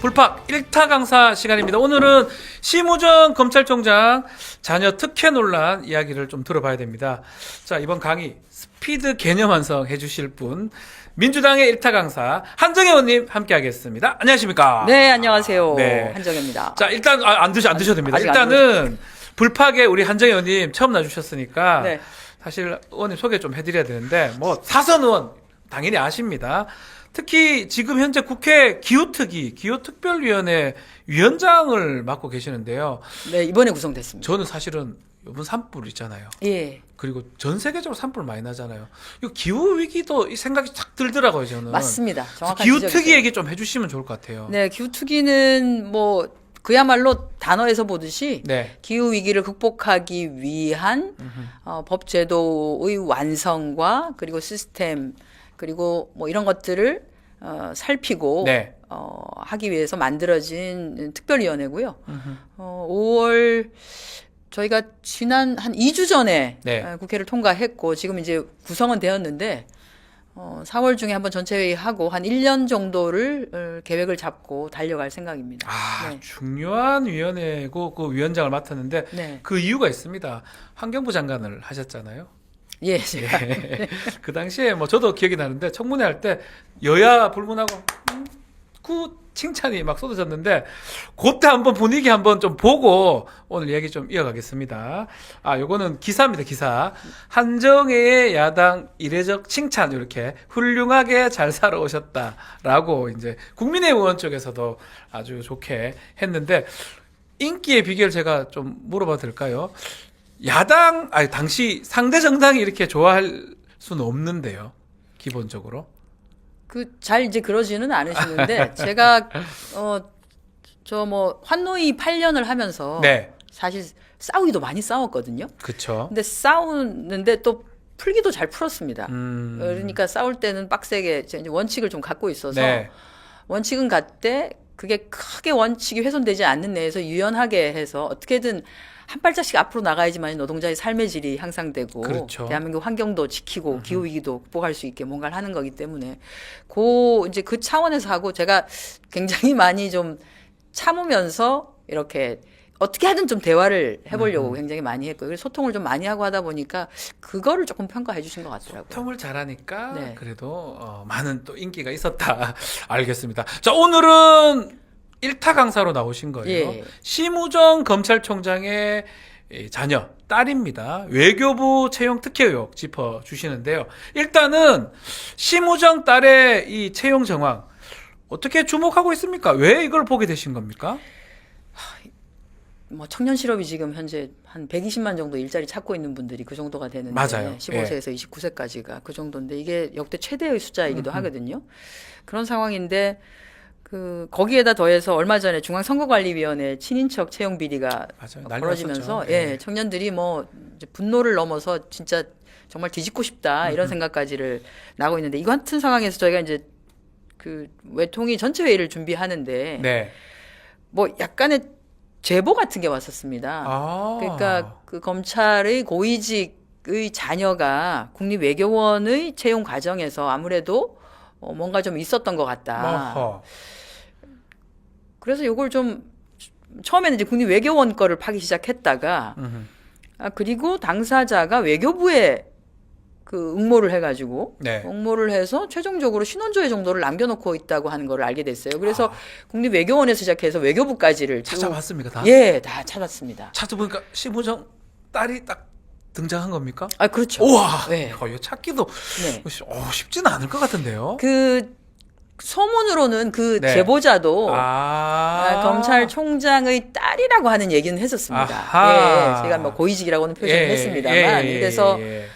불팍 1타 강사 시간입니다. 오늘은 심우정 검찰총장 자녀 특혜 논란 이야기를 좀 들어봐야 됩니다. 자, 이번 강의 스피드 개념 완성해 주실 분 민주당의 1타 강사 한정혜 의원님 함께 하겠습니다. 안녕하십니까? 네, 안녕하세요. 네. 한정혜입니다. 자, 일단 안 드셔도 됩니다. 아직 안 일단은 불팍에 우리 한정혜 의원님 처음 나주셨으니까 네. 사실 의원님 소개 좀 해드려야 되는데 뭐 사선 의원 당연히 아십니다. 특히 지금 현재 국회 기후특위, 기후특별위원회 위원장을 맡고 계시는데요. 네, 이번에 구성됐습니다. 저는 사실은 이번 산불 있잖아요. 예. 그리고 전 세계적으로 산불 많이 나잖아요. 이 기후 위기도 이 생각이 착 들더라고요, 저는. 맞습니다. 정확한 기후특위 지적이세요. 얘기 좀 해주시면 좋을 것 같아요. 네, 기후특위는 뭐 그야말로 단어에서 보듯이 네. 기후 위기를 극복하기 위한 법 제도의 완성과 그리고 시스템 그리고 뭐 이런 것들을 살피고 네. 하기 위해서 만들어진 특별위원회고요. 5월 저희가 지난 한 2주 전에 네. 국회를 통과했고 지금 이제 구성은 되었는데 4월 중에 한번 전체 회의하고 한 1년 정도를 계획을 잡고 달려갈 생각입니다. 아, 네. 중요한 위원회고 그 위원장을 맡았는데 네. 그 이유가 있습니다. 환경부 장관을 하셨잖아요. 예, 제가 예. 그 당시에 뭐 저도 기억이 나는데 청문회 할 때 여야 불문하고 그 칭찬이 막 쏟아졌는데 그때 한번 분위기 한번 좀 보고 오늘 얘기 좀 이어가겠습니다. 아, 요거는 기사입니다, 기사. 한정혜의 야당 이례적 칭찬 이렇게 훌륭하게 잘 살아오셨다라고 이제 국민의힘 의원 쪽에서도 아주 좋게 했는데 인기의 비결 제가 좀 물어봐도 될까요? 야당, 아니, 당시 상대 정당이 이렇게 좋아할 수는 없는데요. 기본적으로. 잘 이제 그러지는 않으시는데 제가 저 뭐 환노위 8년을 하면서 네. 사실 싸우기도 많이 싸웠거든요. 그쵸. 근데 싸우는데 또 풀기도 잘 풀었습니다. 그러니까 싸울 때는 빡세게 제가 이제 원칙을 좀 갖고 있어서 네. 원칙은 갖되 그게 크게 원칙이 훼손되지 않는 내에서 유연하게 해서 어떻게든 한 발짝씩 앞으로 나가야지만 노동자의 삶의 질이 향상되고 그렇죠. 대한민국 환경도 지키고 기후 위기도 극복할 수 있게 뭔가를 하는 거기 때문에 이제 그 차원에서 하고 제가 굉장히 많이 좀 참으면서 이렇게 어떻게 하든 좀 대화를 해보려고 굉장히 많이 했고요. 그래서 소통을 좀 많이 하고 하다 보니까 그거를 조금 평가해 주신 것 같더라고요. 소통을 잘하니까 네. 그래도 많은 또 인기가 있었다. 알겠습니다. 자, 오늘은 1타 강사로 나오신 거예요. 예. 심우정 검찰총장의 자녀, 딸입니다. 외교부 채용 특혜 의혹 짚어주시는데요. 일단은 심우정 딸의 이 채용 정황 어떻게 주목하고 있습니까? 왜 이걸 보게 되신 겁니까? 뭐 청년 실업이 지금 현재 한 120만 정도 일자리 찾고 있는 분들이 그 정도가 되는데 맞아요. 15세에서 29세까지가 그 정도인데 이게 역대 최대의 숫자이기도 하거든요. 그런 상황인데 거기에다 더해서 얼마 전에 중앙선거관리위원회 친인척 채용 비리가 맞아요. 난리 벌어지면서 났었죠. 예, 청년들이 뭐 이제 분노를 넘어서 진짜 정말 뒤집고 싶다 이런 생각까지를 나고 있는데 이 같은 상황에서 저희가 이제 그 외통위 전체 회의를 준비하는데 네. 뭐 약간의 제보 같은 게 왔었습니다. 아. 그러니까 그 검찰의 고위직의 자녀가 국립외교원의 채용 과정에서 아무래도 뭔가 좀 있었던 것 같다. 어허. 그래서 이걸 좀 처음에는 이제 국립외교원 거를 파기 시작했다가 그리고 당사자가 외교부에 그 응모를 해가지고 네. 응모를 해서 최종적으로 신원조회 정도를 남겨놓고 있다고 하는 걸 알게 됐어요. 그래서 국립외교원에서 시작해서 외교부까지를 쭉 찾아봤습니까, 다? 예, 다 찾았습니다. 찾아보니까 심우정 딸이 딱 등장한 겁니까? 아, 그렇죠. 우와! 네. 이거 찾기도 네. 쉽지는 않을 것 같은데요? 그 소문으로는 그 네. 제보자도 아. 검찰총장의 딸이라고 하는 얘기는 했었습니다. 아하. 예, 제가 뭐 고위직이라고는 표시를 예, 했습니다만 예, 그래서 예.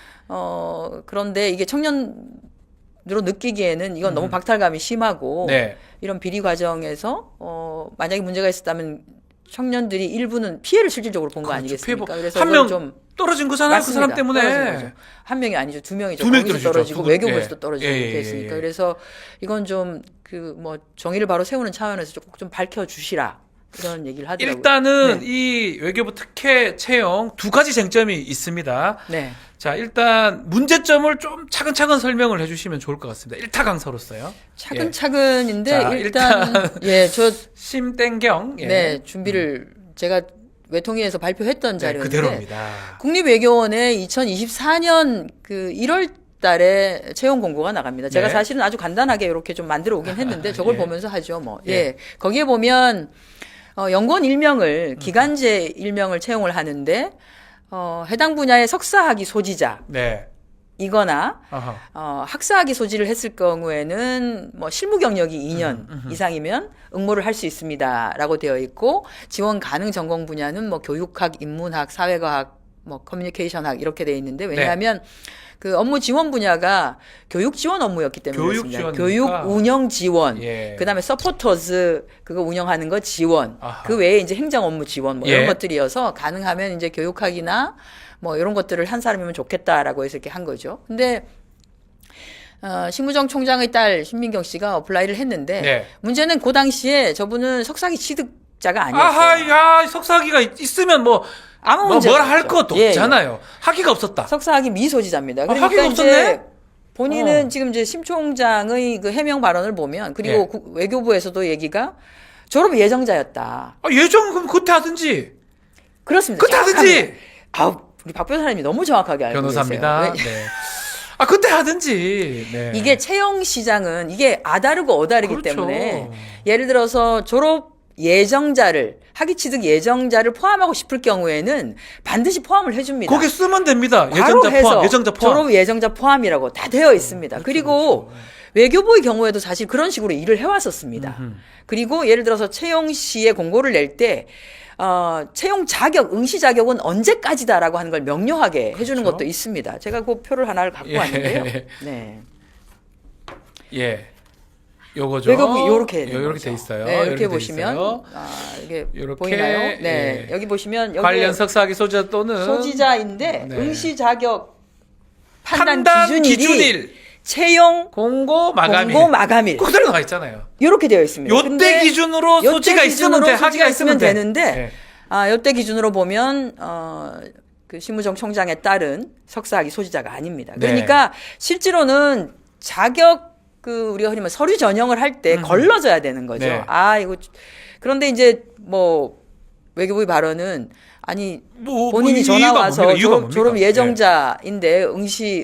그런데 이게 청년으로 느끼기에는 이건 너무 박탈감이 심하고 네. 이런 비리 과정에서 만약에 문제가 있었다면 청년들이 일부는 피해를 실질적으로 본 거 그렇죠. 아니겠습니까? 피해 그래서 한 이걸 명 좀 떨어진 거잖아요. 그 사람 맞습니다. 떨어진 때문에. 거죠. 한 명이 아니죠. 두 명이죠. 두 명이 거기서 떨어지죠. 떨어지고 외교부에서도 예. 떨어지고 예, 이렇게 예, 했으니까. 예. 그래서 이건 좀 뭐 정의를 바로 세우는 차원에서 꼭 좀 밝혀주시라. 이런 얘기를 하더라고요. 일단은 네. 이 외교부 특혜 채용 두 가지 쟁점이 있습니다. 네. 자, 일단 문제점을 좀 차근차근 설명을 해주시면 좋을 것 같습니다. 일타 강사로서요. 차근차근인데 자, 일단 예, 저 심땡경. 예. 네, 준비를 제가 외통위에서 발표했던 네, 자료인데 그대로입니다. 국립외교원에 2024년 그 1월 달에 채용 공고가 나갑니다. 제가 네. 사실은 아주 간단하게 이렇게 좀 만들어 오긴 했는데 저걸 예. 보면서 하죠, 뭐. 예. 예. 거기에 보면 연구원 일명을 기간제 일명을 채용을 하는데 해당 분야의 석사학위 소지자 네. 이거나 아하. 학사학위 소지를 했을 경우에는 뭐 실무 경력이 2년 이상이면 응모를 할 수 있습니다라고 되어 있고 지원 가능 전공 분야는 뭐 교육학, 인문학, 사회과학, 뭐 커뮤니케이션학 이렇게 되어 있는데 왜냐하면 그 업무 지원 분야가 교육 지원 업무였기 때문에 교육 그렇습니다. 지원이니까. 교육 운영 지원, 예. 그다음에 서포터즈 그거 운영하는 거 지원, 아하. 그 외에 이제 행정 업무 지원 뭐 이런 예. 것들이어서 가능하면 이제 교육학이나 뭐 이런 것들을 한 사람이면 좋겠다라고 해서 이렇게 한 거죠. 근데 신무정 총장의 딸 신민경 씨가 어플라이를 했는데 네. 문제는 그 당시에 저분은 석사학위 취득자가 아니었어요. 아하, 야, 석사학위가 있으면 뭐, 아무 문제가 뭘 할 없죠. 것도 예, 예. 학위가 학위가 없었다. 석사학위 미소지자입니다. 그러니까 학위가 이제 없었네? 본인은 지금 이제 심 총장의 그 해명 발언을 보면 그리고 예. 외교부에서도 얘기가 졸업 예정자였다. 아, 예정 그럼 그때 하든지. 그렇습니다. 그때 하든지. 우리 박 변호사님이 너무 정확하게 알고 변호사입니다. 계세요. 네. 아, 그때 하든지. 네. 이게 채용 시장은 이게 아다르고 어다르기 그렇죠. 때문에 예를 들어서 졸업 예정자를 학위 취득 예정자를 포함하고 싶을 경우에는 반드시 포함을 해줍니다. 거기 쓰면 됩니다. 바로 예정자 해서 포함, 예정자 포함. 졸업 예정자 포함이라고 다 되어 있습니다. 그리고 외교부의 경우에도 사실 그런 식으로 일을 해왔었습니다. 그리고 예를 들어서 채용 시에 공고를 낼 때 채용 자격, 응시 자격은 언제까지다라고 하는 걸 명료하게 해주는 그렇죠. 것도 있습니다. 제가 그 표를 하나를 갖고 예. 왔는데요. 네. 예. 요거죠. 외교부 요렇게 요렇게 돼 있어요. 네, 이렇게 돼 보시면 있어요. 이게 요렇게, 보이나요? 네. 예. 여기 보시면 여기 관련 석사학위 소지자 또는 소지자인데 네. 응시 자격 판단, 판단 기준일이 기준일 채용 공고 마감일. 공고 마감일 그대로 나와 있잖아요. 이렇게 되어 있습니다. 요때 근데 기준으로 요때 소지가 있으면 돼. 기준으로 학위가 있으면 돼. 되는데 요때 기준으로 보면 그 신무정 총장의 딸은 석사학위 소지자가 아닙니다. 네. 그러니까 실제로는 자격 그 우리가 흔히 말 서류 전형을 할 때 걸러져야 되는 거죠. 네. 이거 그런데 이제 뭐 외교부의 발언은 아니 뭐, 본인이 뭐 전화 이유가 와서 뭡니까? 이유가 뭡니까? 졸업 예정자인데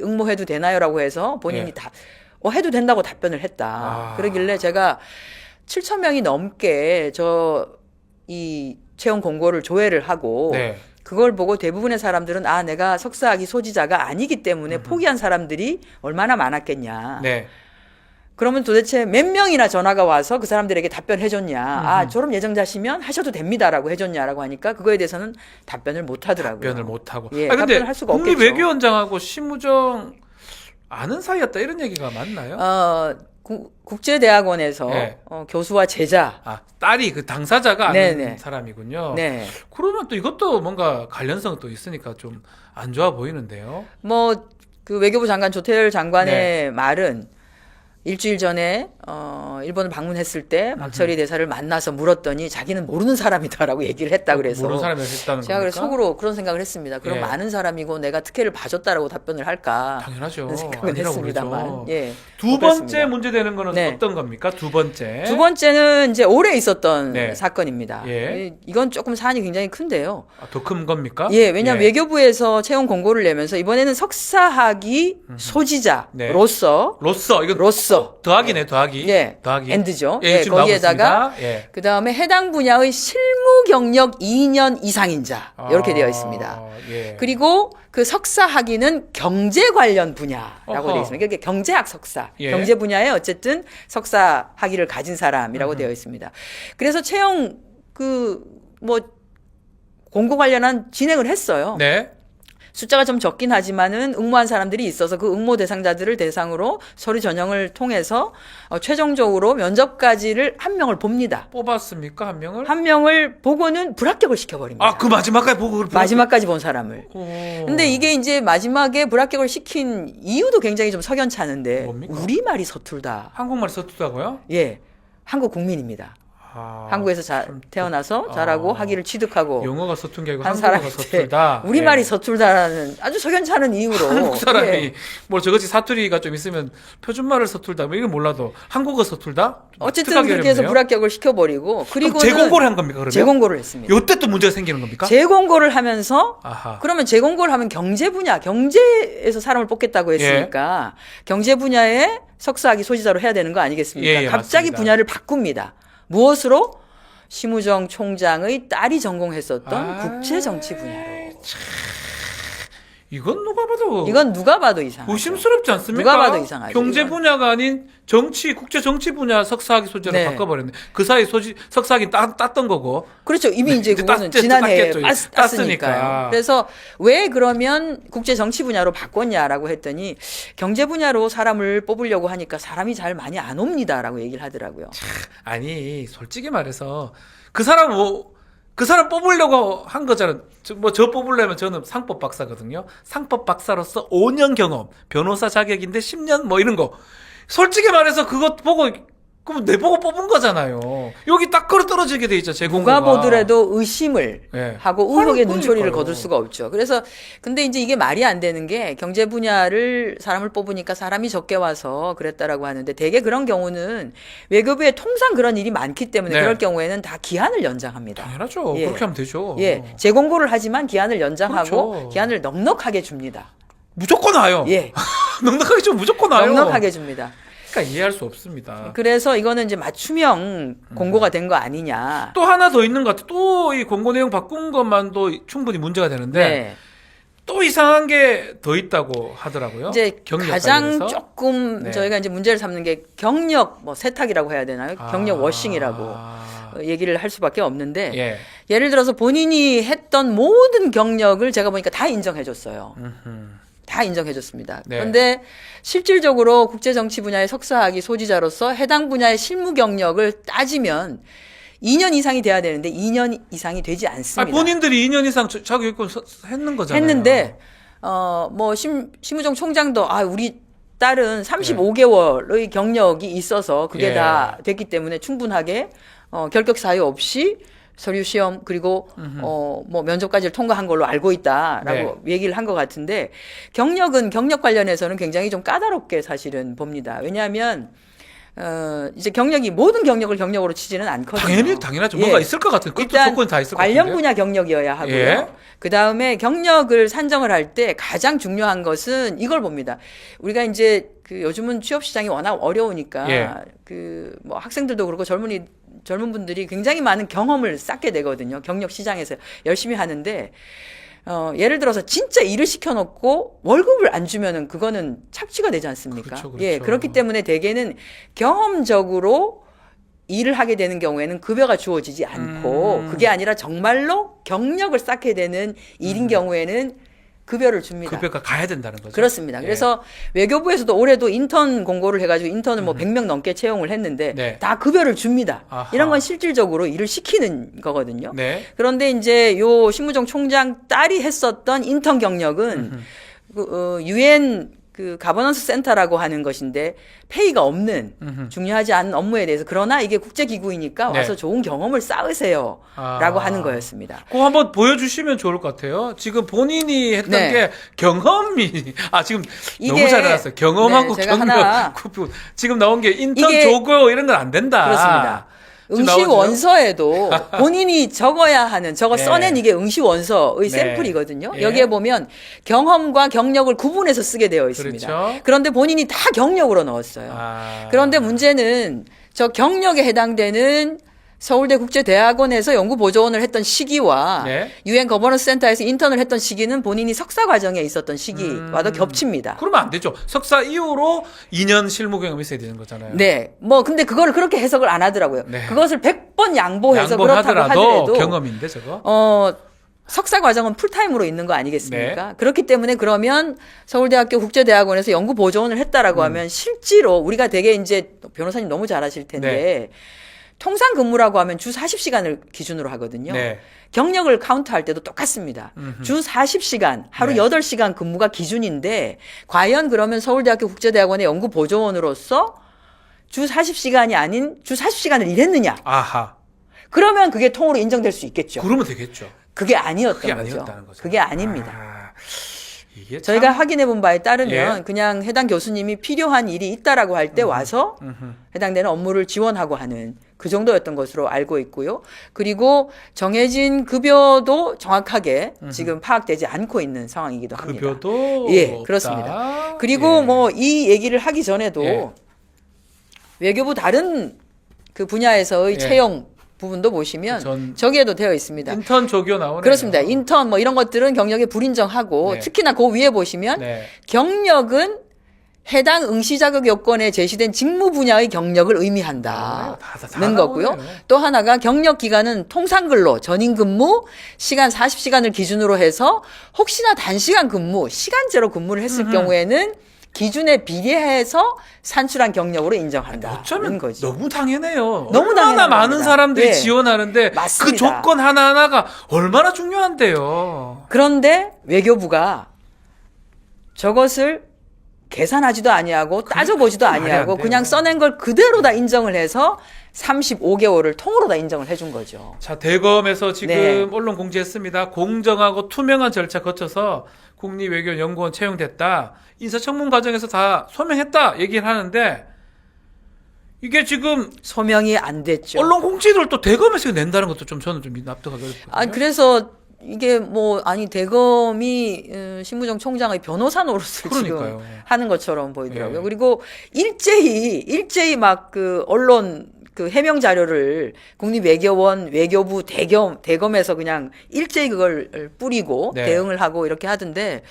응모해도 되나요라고 해서 본인이 예. 다 해도 된다고 답변을 했다. 아. 그러길래 제가 7천 명이 넘게 이 채용 공고를 조회를 하고 네. 그걸 보고 대부분의 사람들은 내가 석사학위 소지자가 아니기 때문에 포기한 사람들이 얼마나 많았겠냐. 네. 그러면 도대체 몇 명이나 전화가 와서 그 사람들에게 답변해줬냐. 졸업 예정자시면 하셔도 됩니다라고 해줬냐라고 하니까 그거에 대해서는 답변을 못 하더라고요. 답변을 못 하고. 예, 근데 답변을 할 수가 없겠죠. 국립외교원장하고 신무정 아는 사이였다 이런 얘기가 맞나요? 국제대학원에서 네. 교수와 제자. 딸이 그 당사자가 아는 네네. 사람이군요. 네. 그러면 또 이것도 뭔가 관련성 또 있으니까 좀 안 좋아 보이는데요. 뭐 그 외교부 장관 조태열 장관의 네. 말은 일주일 전에 일본을 방문했을 때 박철희 대사를 만나서 물었더니 자기는 모르는 사람이다라고 얘기를 했다 그래서 모르는 사람이 했다는 제가 그래서 겁니까? 속으로 그런 생각을 했습니다. 그럼 예. 아는 사람이고 내가 특혜를 봐줬다라고 답변을 할까? 당연하죠. 그런 생각은 아니라고 했습니다만. 그러죠. 예. 두 그렇습니다. 번째 문제되는 거는 네. 어떤 겁니까? 두 번째. 두 번째는 이제 올해 있었던 네. 사건입니다. 예. 이건 조금 사안이 굉장히 큰데요. 더 큰 겁니까? 예, 왜냐하면 외교부에서 채용 공고를 내면서 이번에는 석사학위 네. 소지자로서 이거 더하기네, 더하기. 예, 더하기. 엔드죠. 예, 지금 거기에다가 나오고 있습니다. 예. 그 다음에 해당 분야의 실무 경력 2년 이상인 자 이렇게 되어 있습니다. 예. 그리고 그 석사 학위는 경제 관련 분야라고 어허. 되어 있습니다. 그러니까 경제학 석사, 예. 경제 분야에 어쨌든 석사 학위를 가진 사람이라고 되어 있습니다. 그래서 채용 공고 관련한 진행을 했어요. 네. 숫자가 좀 적긴 하지만은 응모한 사람들이 있어서 그 응모 대상자들을 대상으로 서류 전형을 통해서 최종적으로 면접까지를 한 명을 봅니다. 뽑았습니까? 한 명을? 한 명을 보고는 불합격을 시켜버립니다. 그 마지막까지 보고 그걸 마지막까지 본 사람을. 오. 근데 이게 이제 마지막에 불합격을 시킨 이유도 굉장히 좀 석연찮은데 뭡니까? 우리말이 서툴다. 한국말이 서투다고요? 예. 한국 국민입니다. 아하. 한국에서 태어나서 자라고 아. 학위를 취득하고 영어가 서툰 게 아니고 한 한국어가 사람한테 서툴다. 우리말이 예. 서툴다라는 아주 석연찮은 이유로 한국 사람이 예. 뭐 저것이 사투리가 좀 있으면 표준말을 서툴다. 뭐 이건 몰라도 한국어 서툴다? 어쨌든 특하게 그렇게 해서 어렵네요. 불합격을 시켜버리고 그럼 그리고 재공고를 한 겁니까 그러면? 재공고를 했습니다. 요때 또 문제가 생기는 겁니까? 재공고를 하면서 아하. 그러면 재공고를 하면 경제 분야, 경제에서 사람을 뽑겠다고 했으니까 경제 분야에 석사학위 소지자로 해야 되는 거 아니겠습니까? 예, 예, 갑자기 맞습니다. 분야를 바꿉니다. 무엇으로? 심우정 총장의 딸이 전공했었던 아, 국제정치 분야로. 이건 누가 봐도 이건 누가 봐도 이상하죠. 의심스럽지 않습니까? 누가 봐도 이상하죠, 경제 이건. 분야가 아닌 정치, 국제 정치 분야 석사학위 소재로 네. 바꿔버렸네. 그 사이 석사학위 땄던 거고. 그렇죠. 이미 이제 그거는 땄- 지난해에 땄겠죠. 땄으니까요. 땄으니까. 그래서 왜 그러면 국제 정치 분야로 바꿨냐라고 했더니 경제 분야로 사람을 뽑으려고 하니까 사람이 잘 많이 안 옵니다라고 얘기를 하더라고요. 아니, 솔직히 말해서 그 사람 뽑으려고 한 거잖아요. 저 뽑으려면 저는 상법 박사거든요. 상법 박사로서 5년 경험, 변호사 자격인데 10년 뭐 이런 거. 솔직히 말해서 그거 보고 그럼 내보고 뽑은 거잖아요. 여기 딱 걸어 떨어지게 돼 있죠. 제공고가. 누가 보더라도 의심을 예. 하고 의혹의 그러니까요. 눈초리를 거둘 수가 없죠. 그래서 근데 이제 이게 말이 안 되는 게 경제 분야를 사람을 뽑으니까 사람이 적게 와서 그랬다라고 하는데 대개 그런 경우는 외교부에 통상 그런 일이 많기 때문에 네. 그럴 경우에는 다 기한을 연장합니다. 당연하죠. 예. 그렇게 하면 되죠. 예, 재공고를 하지만 기한을 연장하고 그렇죠. 기한을 넉넉하게 줍니다. 무조건 와요. 예, 넉넉하게 좀 무조건 와요. 넉넉하게 줍니다. 그러니까 이해할 수 없습니다. 그래서 이거는 이제 맞춤형 공고가 된 거 아니냐. 또 하나 더 있는 것 같아. 또 이 공고 내용 바꾼 것만도 충분히 문제가 되는데 네. 또 이상한 게 더 있다고 하더라고요. 이제 경력 가장 관련해서. 조금 네. 저희가 이제 문제를 삼는 게 경력 뭐 세탁이라고 해야 되나요? 경력 워싱이라고 얘기를 할 수밖에 없는데 예. 예를 들어서 본인이 했던 모든 경력을 제가 보니까 다 인정해줬어요. 다 인정해줬습니다. 네. 그런데 실질적으로 국제정치 분야의 석사학위 소지자로서 해당 분야의 실무 경력을 따지면 2년 이상이 돼야 되는데 2년 이상이 되지 않습니다. 아니, 본인들이 2년 이상 자격요건 했는 거잖아요. 했는데 뭐 심우정 총장도 우리 딸은 35개월의 경력이 있어서 그게 예. 다 됐기 때문에 충분하게 결격 사유 없이 서류 시험 그리고 뭐 면접까지를 통과한 걸로 알고 있다라고 얘기를 한 것 같은데 경력 관련해서는 굉장히 좀 까다롭게 사실은 봅니다. 왜냐하면 이제 모든 경력을 경력으로 치지는 않거든요. 당연하죠. 예. 뭔가 있을 것 같은. 그것도 일단 조건이 다 있을 것 관련 같은데. 분야 경력이어야 하고요. 예. 그 다음에 경력을 산정을 할 때 가장 중요한 것은 이걸 봅니다. 우리가 이제 요즘은 취업 시장이 워낙 어려우니까 예. 뭐 학생들도 그렇고 젊은 분들이 굉장히 많은 경험을 쌓게 되거든요. 경력 시장에서 열심히 하는데 예를 들어서 진짜 일을 시켜놓고 월급을 안 주면은 그거는 착취가 되지 않습니까? 그렇죠. 예, 그렇기 때문에 대개는 경험적으로 일을 하게 되는 경우에는 급여가 주어지지 않고 그게 아니라 정말로 경력을 쌓게 되는 일인 경우에는 급여를 줍니다. 급여가 가야 된다는 거죠. 그렇습니다. 예. 그래서 외교부에서도 올해도 인턴 공고를 해가지고 인턴을 뭐 100명 넘게 채용을 했는데 네. 다 급여를 줍니다. 아하. 이런 건 실질적으로 일을 시키는 거거든요. 네. 그런데 이제 요 심우정 총장 딸이 했었던 인턴 경력은 유엔 가버넌스 센터라고 하는 것인데 페이가 없는 중요하지 않은 업무에 대해서 그러나 이게 국제기구이니까 네. 와서 좋은 경험을 쌓으세요라고 하는 거였습니다. 그거 한번 보여주시면 좋을 것 같아요. 지금 본인이 했던 네. 게 경험이 지금 너무 이게- 잘 나왔어요. 경험하고 네, 제가 경력 하나- 지금 나온 게 인턴 이게- 조고 이런 건 안 된다. 그렇습니다. 지금 응시 나오죠? 원서에도 본인이 적어야 하는 네. 써낸 이게 응시 원서의 네. 샘플이거든요. 예. 여기에 보면 경험과 경력을 구분해서 쓰게 되어 있습니다. 그렇죠. 그런데 본인이 다 경력으로 넣었어요. 그런데 문제는 저 경력에 해당되는 서울대 국제대학원에서 연구보조원을 했던 시기와 네. 유엔 거버넌스 센터에서 인턴을 했던 시기는 본인이 석사 과정에 있었던 시기와도 겹칩니다. 그러면 안 되죠. 석사 이후로 2년 실무 경험이 있어야 되는 거잖아요. 네. 뭐 근데 그거를 그렇게 해석을 안 하더라고요. 네. 그것을 100번 양보해서 그렇다고 양보하더라도 하더라도 경험인데 저거. 석사 과정은 풀타임으로 있는 거 아니겠습니까? 네. 그렇기 때문에 그러면 서울대학교 국제대학원에서 연구 보조원을 했다라고 하면 실제로 우리가 되게 이제 변호사님 너무 잘 아실 텐데 통상 근무라고 하면 주 40시간을 기준으로 하거든요. 네. 경력을 카운트할 때도 똑같습니다. 주 40시간, 하루 네. 8시간 근무가 기준인데 과연 그러면 서울대학교 국제대학원의 연구 보조원으로서 주 40시간이 아닌 주 40시간을 일했느냐? 아하. 그러면 그게 통으로 인정될 수 있겠죠. 그러면 되겠죠. 그게 아니었던 그게 거죠. 아니었다는 거죠. 그게 아닙니다. 이게 저희가 참- 확인해 본 바에 따르면 예. 그냥 해당 교수님이 필요한 일이 있다라고 할 때 와서 해당되는 업무를 지원하고 하는 그 정도였던 것으로 알고 있고요. 그리고 정해진 급여도 정확하게 지금 파악되지 않고 있는 상황이기도 합니다. 급여도 예, 없다. 그렇습니다. 그리고 예. 뭐 이 얘기를 하기 전에도 예. 외교부 다른 그 분야에서의 예. 채용 부분도 보시면 저기에도 되어 있습니다. 인턴 조교 나오네요. 그렇습니다. 인턴 뭐 이런 것들은 경력에 불인정하고 네. 특히나 그 위에 보시면 네. 경력은 해당 응시 자격 요건에 제시된 직무 분야의 경력을 의미한다는 다 거고요. 나오네요. 또 하나가 경력 기간은 통상근로, 전인 근무, 시간 40시간을 기준으로 해서 혹시나 단시간 근무, 시간제로 근무를 했을 경우에는 기준에 비례해서 산출한 경력으로 인정한다는 어쩌면 거죠. 너무 당연해요. 너무 얼마나 당연한 많은 겁니다. 사람들이 네. 지원하는데 그 맞습니다. 조건 하나하나가 얼마나 중요한데요. 그런데 외교부가 저것을 계산하지도 아니하고 따져보지도 말이 안 아니하고 돼요. 그냥 써낸 걸 그대로 다 인정을 해서 35개월을 통으로 다 인정을 해준 거죠. 자, 대검에서 지금 네. 언론 공지했습니다. 공정하고 투명한 절차 거쳐서 국립외교연구원 채용됐다. 인사청문 과정에서 다 소명했다 얘기를 하는데 이게 지금 소명이 안 됐죠. 언론 공지를 또 대검에서 낸다는 것도 좀 저는 좀 납득하기 어렵거든요. 아, 그래서 이게 뭐 아니 대검이 신무정 총장의 변호사 노릇을 그러니까요. 지금 하는 것처럼 보이더라고요. 예. 그리고 일제히 막 그 언론 그 해명 자료를 국립외교원, 외교부, 대검에서 그냥 일제히 그걸 뿌리고 네. 대응을 하고 이렇게 하던데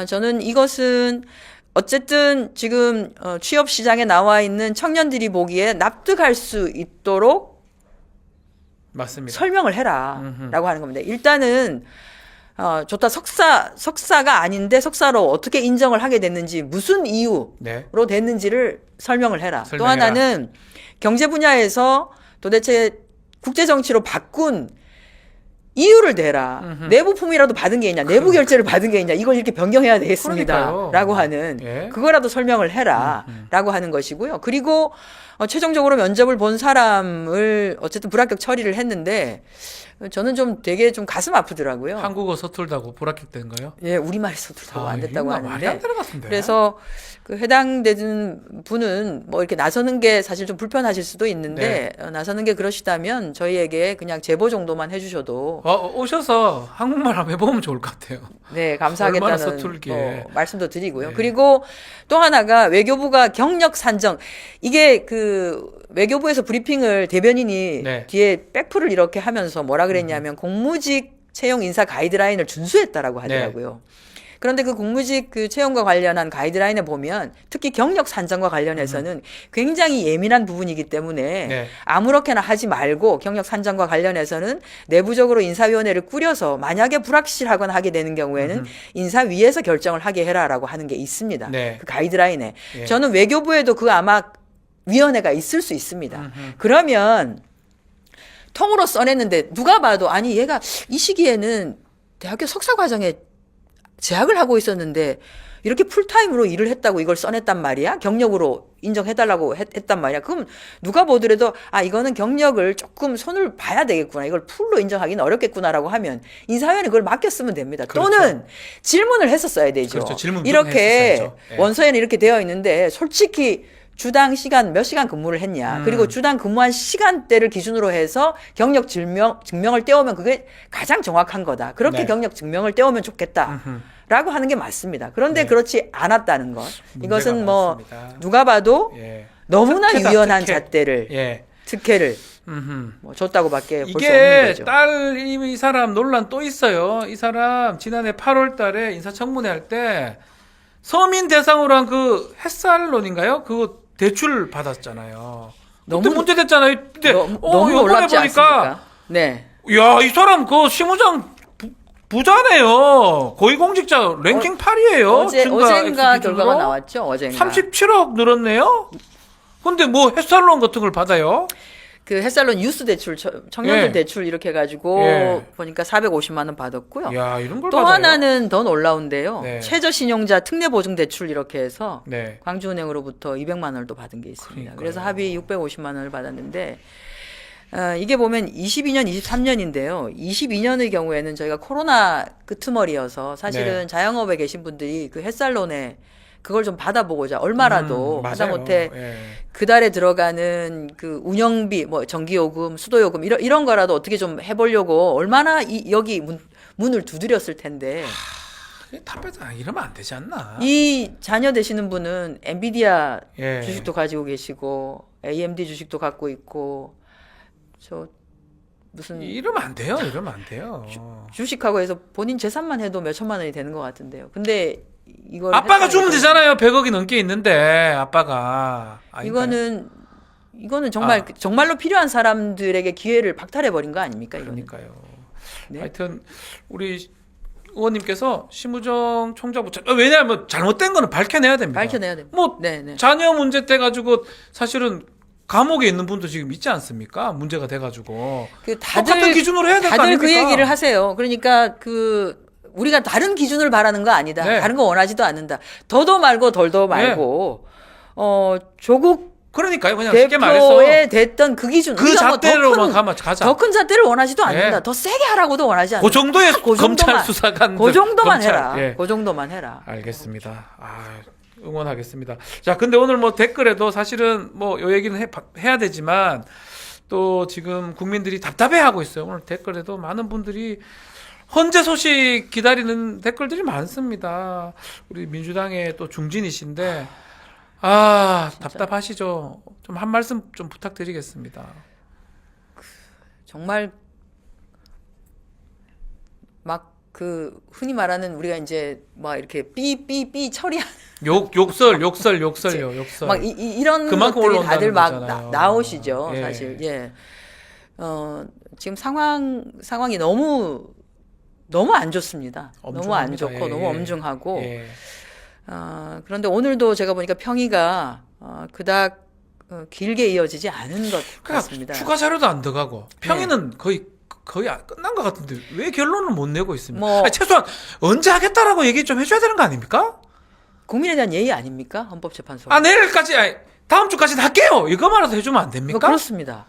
저는 이것은 어쨌든 지금 취업 시장에 나와 있는 청년들이 보기에 납득할 수 있도록 맞습니다. 설명을 해라라고 하는 겁니다. 일단은 좋다. 석사가 아닌데 석사로 어떻게 인정을 하게 됐는지 무슨 이유로 네. 됐는지를 설명을 해라. 또 설명해라. 하나는 경제 분야에서 도대체 국제 정치로 바꾼 이유를 대라. 내부 품이라도 받은 게 있냐, 내부 결제를 받은 게 있냐, 이걸 이렇게 변경해야 되겠습니다. 그러니까요. 라고 하는, 예. 그거라도 설명을 해라. 라고 하는 것이고요. 그리고 최종적으로 면접을 본 사람을 어쨌든 불합격 처리를 했는데 저는 좀 되게 좀 가슴 아프더라고요. 한국어 서툴다고 불합격된 거요? 예, 우리말에서도 안 됐다고 말이 안 하는데. 되는 것 같은데. 그래서 그 해당되는 분은 뭐 이렇게 나서는 게 사실 좀 불편하실 수도 있는데 나서는 게 그러시다면 저희에게 그냥 제보 정도만 해주셔도 오셔서 한국말 한번 해보면 좋을 것 같아요. 네, 얼마나 감사하겠다는 서툴게. 말씀도 드리고요. 네. 그리고 또 하나가 외교부가 경력 산정 이게 그 외교부에서 브리핑을 대변인이 네. 뒤에 백프를 이렇게 하면서 뭐라 그랬냐면 공무직 채용 인사 가이드라인을 준수했다라고 하더라고요. 그런데 그 공무직 그 채용과 관련한 가이드라인에 보면 특히 경력 산정과 관련해서는 굉장히 예민한 부분이기 때문에 네. 아무렇게나 하지 말고 경력 산정과 관련해서는 내부적으로 인사위원회를 꾸려서 만약에 불확실하거나 하게 되는 경우에는 인사위에서 결정을 하게 해라라고 하는 게 있습니다. 네. 그 가이드라인에. 예. 저는 외교부에도 그 아마 위원회가 있을 수 있습니다. 그러면 통으로 써냈는데 누가 봐도 아니 얘가 이 시기에는 대학교 석사 과정에 재학을 하고 있었는데 이렇게 풀타임으로 일을 했다고 이걸 써냈단 말이야? 경력으로 인정해달라고 했단 말이야? 그럼 누가 보더라도 아 이거는 경력을 조금 손을 봐야 되겠구나. 이걸 풀로 인정하기는 어렵겠구나라고 하면 인사위원회 그걸 맡겼으면 됩니다. 그렇죠. 또는 질문을 했었어야 되죠. 그렇죠. 질문 이렇게 했었어야죠. 예. 원서에는 이렇게 되어 있는데 솔직히 주당 시간 몇 시간 근무를 했냐. 그리고 주당 근무한 시간대를 기준으로 해서 경력 증명을 떼오면 그게 가장 정확한 거다. 그렇게 네. 경력 증명을 떼오면 좋겠다. 라고 하는 게 맞습니다. 그런데 네. 그렇지 않았다는 것. 이것은 뭐 많습니다. 누가 봐도 예. 너무나 특혜다, 유연한 특혜. 잣대를 예. 특혜를 음흠. 뭐 줬다고밖에 볼 수 없는 이게 거죠. 이 사람 논란 또 있어요. 이 사람 지난해 8월 달에 인사청문회 할 때 서민 대상으로 한 그 햇살론인가요? 그거 대출 받았잖아요. 그때 너무- 문제 됐잖아요. 근데 너무 요번에 놀랍지 보니까 않습니까? 네. 야, 이 사람 그 시무장 부자네요. 고위공직자 랭킹 8위예요. 어젠가 결과가 나왔죠. 어젠가. 37억 늘었네요. 근데 뭐 햇살론 같은 걸 받아요? 그 햇살론 유스 대출, 청년들 예. 대출 이렇게 해가지고 예. 보니까 450만 원 받았고요. 야, 이런 걸 또 받아요? 하나는 더 놀라운데요. 네. 최저신용자 특례보증 대출 이렇게 해서 네. 광주은행으로부터 200만 원을 또 받은 게 있습니다. 그러니까요. 그래서 합의 650만 원을 받았는데 이게 보면 22년, 23년인데요. 22년의 경우에는 저희가 코로나 끄트머리여서 사실은 네. 자영업에 계신 분들이 그 햇살론에 그걸 좀 받아보고자 얼마라도 맞아요. 하다못해 예. 그 달에 들어가는 그 운영비, 뭐 전기요금, 수도요금 이런 거라도 어떻게 좀 해보려고 얼마나 여기 문을 두드렸을 텐데 답변 이러면 안 되지 않나? 이 자녀 되시는 분은 엔비디아 예. 주식도 가지고 계시고 AMD 주식도 갖고 있고 저 무슨 이러면 안 돼요. 이러면 안 돼요. 주식하고 해서 본인 재산만 해도 몇 천만 원이 되는 것 같은데요. 근데 이걸 아빠가 주면 했다니까 되잖아요. 100억이 넘게 있는데 아빠가. 아닌가요? 이거는 정말 정말로 필요한 사람들에게 기회를 박탈해 버린 거 아닙니까? 이거는. 그러니까요. 네. 하여튼 우리 의원님께서 심우정 총장부 왜냐하면 잘못된 거는 밝혀내야 됩니다. 밝혀내야 됩니다. 뭐 네. 자녀 문제 때 가지고 사실은 감옥에 있는 분도 지금 있지 않습니까? 문제가 돼가지고 그 똑같은 기준으로 해야 될 거 다들 아닙니까? 그 얘기를 하세요. 그러니까 우리가 다른 기준을 바라는 거 아니다. 네. 다른 거 원하지도 않는다. 더도 말고 덜도 말고 조국 그러니까요. 그냥 쉽게 말해서 대표에 됐던 그 기준. 그 우리가 뭐 잣대로만 가면 가자. 더 큰 잣대를 원하지도 않는다. 네. 더 세게 하라고도 원하지 않는다. 그 정도의 그 검찰 정도만- 수사관. 그 정도만 검찰, 해라. 예. 그 정도만 해라. 알겠습니다. 응원하겠습니다. 자, 근데 오늘 뭐 댓글에도 사실은 뭐 요 얘기는 해야 되지만 또 지금 국민들이 답답해하고 있어요. 오늘 댓글에도 많은 분들이 헌재 소식 기다리는 댓글들이 많습니다. 우리 민주당의 또 중진이신데 답답하시죠? 좀 한 말씀 좀 부탁드리겠습니다. 정말 막 흔히 말하는 우리가 이제 막 이렇게 삐삐삐 처리하는 욕설요, 욕설. 막 이런 그만큼 것들이 올라온다는 다들 막 거잖아요. 나오시죠. 예. 사실 지금 상황이 너무 안 좋습니다. 너무 안 엄중합니다. 좋고 예, 너무 예. 엄중하고 예. 그런데 오늘도 제가 보니까 평의가 그닥 길게 이어지지 않은 것 같습니다. 추가 자료도 안 들어가고 평의는 거의 끝난 것 같은데 왜 결론을 못 내고 있습니까? 뭐- 최소한 언제 하겠다라고 얘기 좀 해줘야 되는 거 아닙니까? 국민에 대한 예의 아닙니까? 헌법재판소가. 내일까지 다음 주까지는 할게요. 이거만라도 해주면 안 됩니까? 그렇습니다.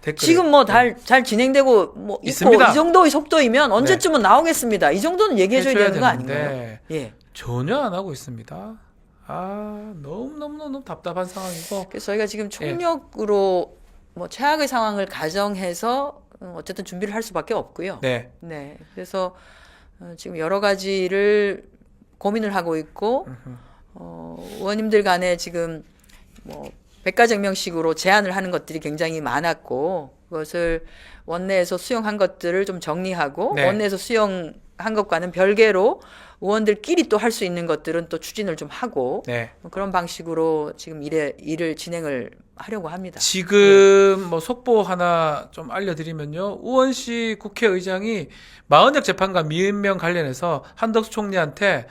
댓글에. 지금 뭐 잘 진행되고 뭐 있고 있습니다. 이 정도의 속도이면 언제쯤은 나오겠습니다. 이 정도는 얘기해줘야 해줘야 되는 거 되는데 아닌가요? 예. 전혀 안 하고 있습니다. 너무 답답한 상황이고. 그래서 저희가 지금 총력으로 뭐 최악의 상황을 가정해서 어쨌든 준비를 할 수밖에 없고요. 네. 네. 그래서 지금 여러 가지를 고민을 하고 있고 의원님들 간에 지금 뭐 백가정명식으로 제안을 하는 것들이 굉장히 많았고 그것을 원내에서 수용한 것들을 좀 정리하고 네. 원내에서 수용한 것과는 별개로 의원들끼리 또 할 수 있는 것들은 또 추진을 좀 하고 네. 그런 방식으로 지금 일을 진행을 하려고 합니다. 지금 뭐 속보 하나 좀 알려드리면요. 우원시 국회의장이 마은혁 재판관 미임명 관련해서 한덕수 총리한테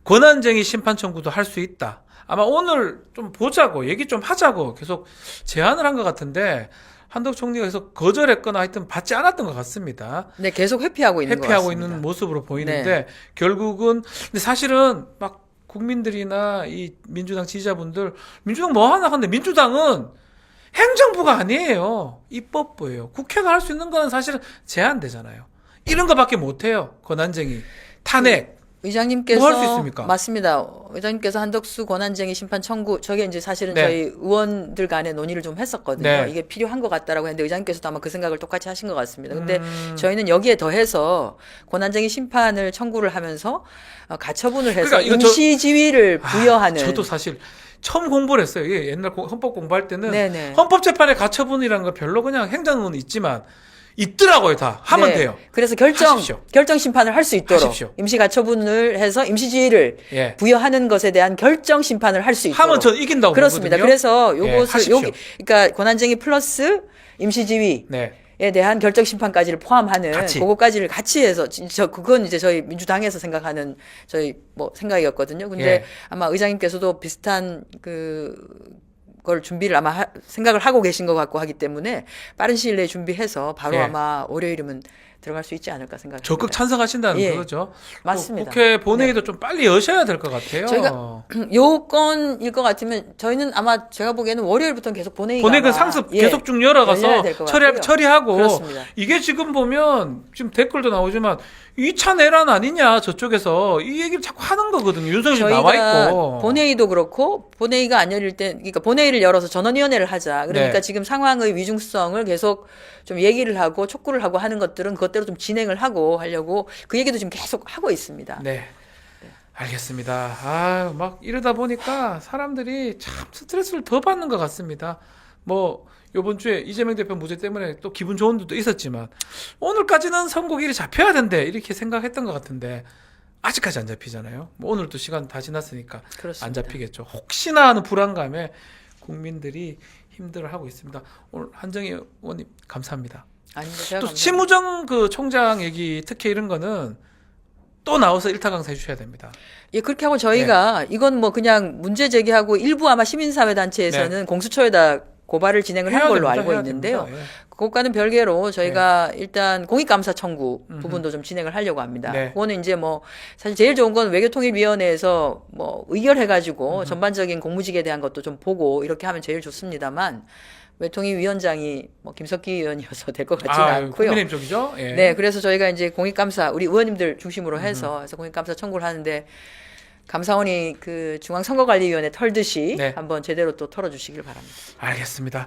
권한쟁의 심판 청구도 할 수 있다. 아마 오늘 좀 보자고 얘기 좀 하자고 계속 제안을 한 것 같은데 한덕수 총리가 계속 거절했거나 하여튼 받지 않았던 것 같습니다. 네, 계속 회피하고 있는 것 회피하고 같습니다. 있는 모습으로 보이는데 네. 결국은 근데 사실은 막 국민들이나 이 민주당 지지자분들 민주당 뭐 하나 하는데 민주당은 행정부가 아니에요. 입법부예요. 국회가 할 수 있는 거는 사실은 제한되잖아요. 이런 거밖에 못 해요. 권한쟁의, 탄핵. 의장님께서 뭐 할 수 있습니까? 맞습니다. 의장님께서 한덕수 권한쟁의 심판 청구 저게 이제 사실은 네. 저희 의원들 간에 논의를 좀 했었거든요. 네. 이게 필요한 것 같다라고 했는데 의장님께서도 아마 그 생각을 똑같이 하신 것 같습니다. 근데 음. 저희는 여기에 더해서 권한쟁의 심판을 청구를 하면서 가처분을 해서 그러니까 이거 임시 지위를 부여하는 저도 사실 처음 공부를 했어요. 이게 옛날 헌법 공부할 때는 네네. 헌법재판의 가처분이라는 거 별로 그냥 행정은 있지만 있더라고요. 다 하면 네. 돼요. 그래서 하십시오. 결정 심판을 할 수 있도록 하십시오. 임시 가처분을 해서 임시 지위를 예. 부여하는 것에 대한 결정 심판을 할 수 있도록 하면 전 이긴다고 그렇습니다. 보거든요. 그래서 예, 요것을 하십시오. 그러니까 권한쟁의 플러스 임시 지위에 네. 대한 결정 심판까지를 포함하는 같이. 그거까지를 같이 해서 그건 이제 저희 민주당에서 생각하는 저희 뭐 생각이었거든요. 근데 예. 아마 의장님께서도 비슷한 걸 준비를 아마 생각을 하고 계신 것 같고 하기 때문에 빠른 시일 내에 준비해서 바로 예. 아마 월요일이면 들어갈 수 있지 않을까 생각합니다. 적극 찬성하신다는 예, 그거죠. 맞습니다. 국회 본회의도 좀 빨리 여셔야 될 것 같아요. 저희가 요건일 것 같으면 저희는 아마 제가 보기에는 월요일부터는 계속 본회의가 본회의 그 아마, 상습 예, 계속 쭉 열려야 열어가서 될것 같고요. 처리하고 그렇습니다. 이게 지금 보면 지금 댓글도 나오지만 2차 내란 아니냐 저쪽에서 이 얘기를 자꾸 하는 거거든요. 윤석열 씨 나와 저희가 있고. 본회의도 그렇고 본회의가 안 열릴 때 그러니까 본회의를 열어서 전원위원회를 하자. 그러니까 네. 지금 상황의 위중성을 계속 좀 얘기를 하고 촉구를 하고 하는 것들은 그것대로 좀 진행을 하고 하려고 그 얘기도 지금 계속 하고 있습니다. 네. 알겠습니다. 아, 막 이러다 보니까 사람들이 참 스트레스를 더 받는 것 같습니다. 뭐 요번 주에 이재명 대표 무죄 때문에 또 기분 좋은 일도 있었지만 오늘까지는 선고일이 잡혀야 된대 이렇게 생각했던 것 같은데 아직까지 안 잡히잖아요. 뭐 오늘 또 시간 다 지났으니까 그렇습니다. 안 잡히겠죠. 혹시나 하는 불안감에 국민들이 힘들어하고 있습니다. 오늘 한정희 의원님 감사합니다. 아닙니다. 또 제가 감사합니다. 심우정 그 총장 얘기 특혜 이런 거는 또 나와서 일타 강사해 주셔야 됩니다. 예, 그렇게 하고 저희가 이건 뭐 그냥 문제 제기하고 일부 아마 시민사회 단체에서는 공수처에다 고발을 진행을 한 해야 걸로 됩니다. 알고 해야 있는데요. 됩니다. 예. 그것과는 별개로 저희가 일단 공익감사 청구 부분도 좀 진행을 하려고 합니다. 네. 그거는 이제 뭐 사실 제일 좋은 건 외교통일위원회에서 뭐 의결해가지고 전반적인 공무직에 대한 것도 좀 보고 이렇게 하면 제일 좋습니다만 외통위원장이 뭐 김석기 의원이어서 될 것 같지는 않고요. 국민의힘 쪽이죠. 예. 네, 그래서 저희가 이제 공익감사 우리 의원님들 중심으로 해서 공익감사 청구를 하는데 감사원이 그 중앙선거관리위원회 털듯이 네. 한번 제대로 또 털어주시길 바랍니다. 알겠습니다.